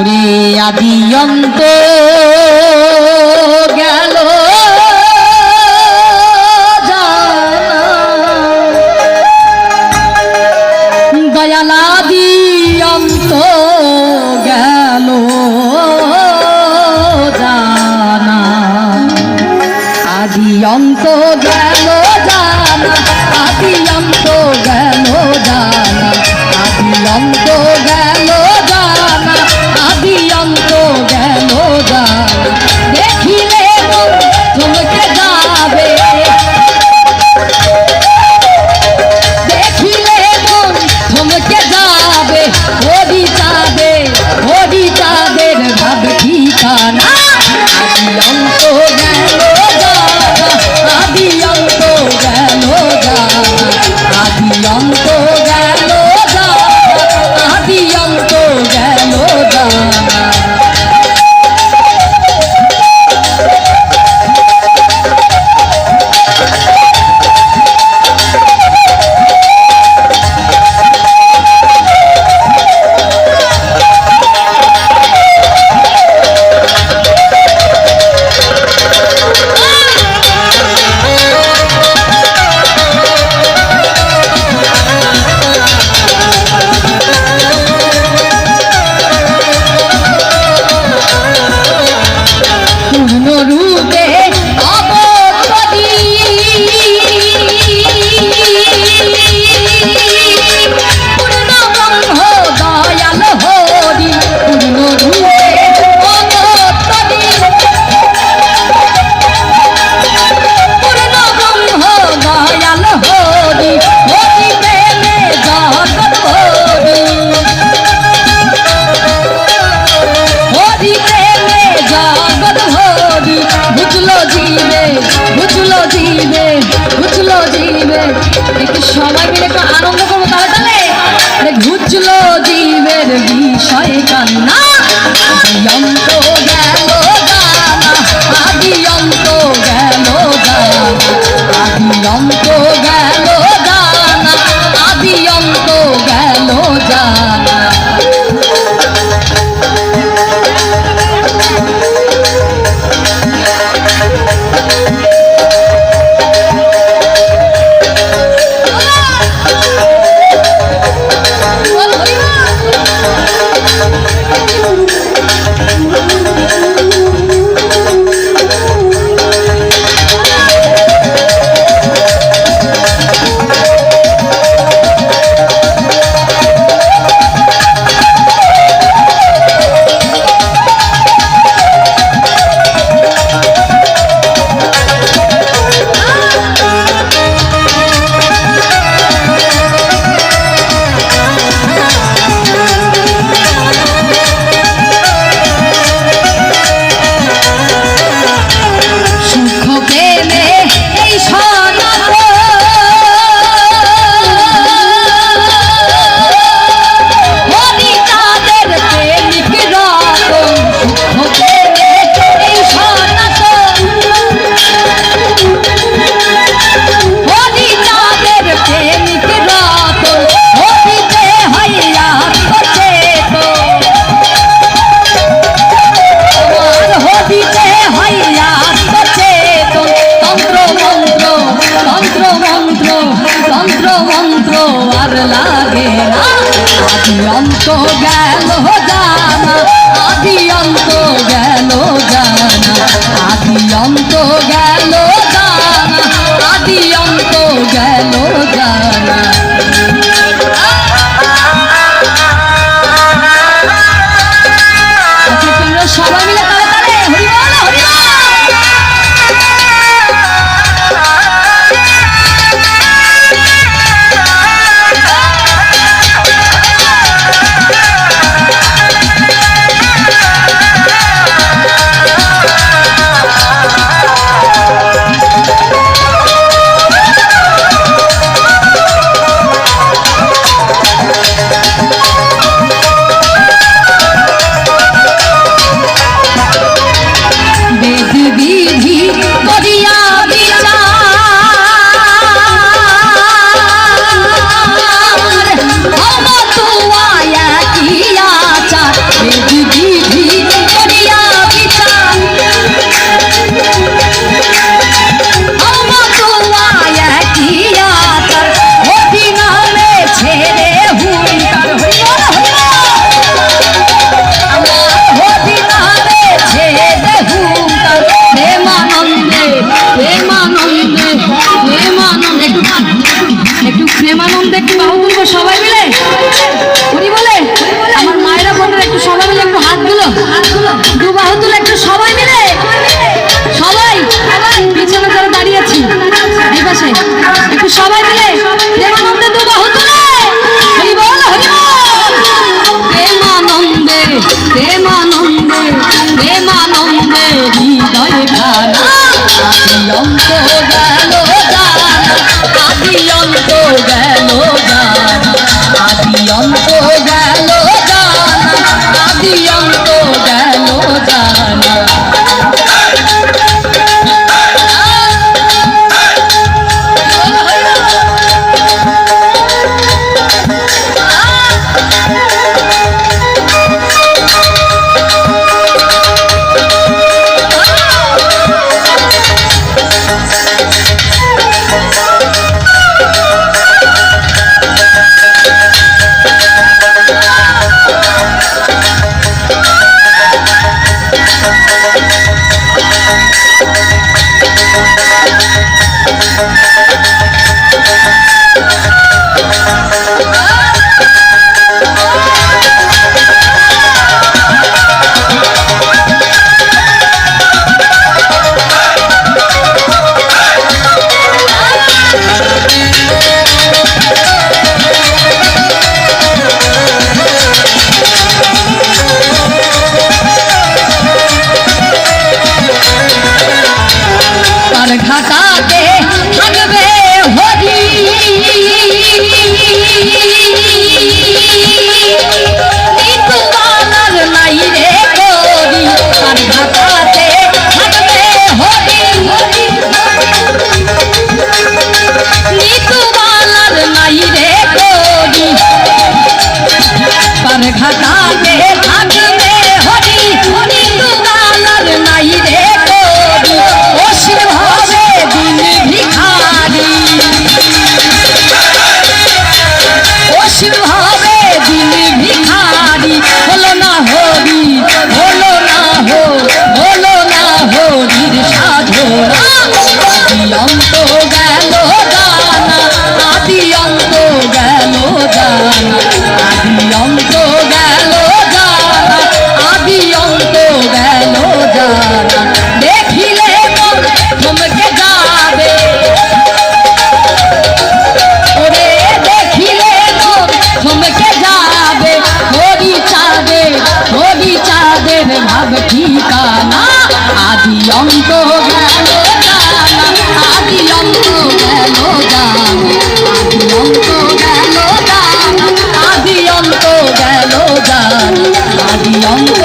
আদি অন্ত গেল দয়াল আদি অন্ত গেল জানা আদি অন্ত গেল জানা আদি অন্ত গেল জানা আদি অন্ত গেল জানা আদি অন্ত গেল জানা দেখিলে চমকে যাবে দেখিলে চমকে যাবে হরি চাঁদের ভাব ঠিকানা আদি অন্ত গেল জানা আদি অন্ত গেল জানা আদি অন্ত গেল জানা আদি অন্ত গেল জানা সবাই মিলে একটু আনন্দ করবো তাহলে ঘুচলো জীবের বিষয় কান্না আদি অন্ত গেল জানা আদি অন্ত গেল জানা আদি অন্ত গেল জানা আদি অন্ত গেল জানা আদি অন্ত গেল জানা আদি অন্ত গেল জানা আদি অন্ত গেল জানা আদি অন্ত গেল জানা সবাই মিলে তালে হরি বল হরি বল সবাই মিলে প্রেমানন্দে দু বাহু তুলে হরি বল হরি বল। প্রেমানন্দে প্রেমানন্দে প্রেমানন্দে হৃদয় গানা আদি অন্ত গেল জানা আদি অন্ত গেল জানা আদি অন্ত গেল জানা আদি অন্ত গেল জানা। ঘাটাতে থাকবে হরি নিতুবালার নাই রে করি আর ঘাটাতে থাকবে হরি নিতুবালার নাই রে করি আর ঘাটাতে থাকবে হরি নিতুবালার নাই রে করি অসীম হবে দিন ভিখারি অসীম হবে দিন ভিখারি হলো না হরি হলো না হলো না হরির সাধনা আদি অন্ত গেল জানা আদি অন্ত গেল জানা আদি অন্ত গেল জানা আদি অন্ত গেল জানা। দেখিলে মন থমকে যাবে ওরে দেখিলে মন থমকে যাবে হরি চাঁদের ভাব ঠিকানা আদি অন্ত গেল জানা আদি অন্ত গেল জানা আদি অন্ত গেল জানা আদি অন্ত গেল জানা আদি অন্ত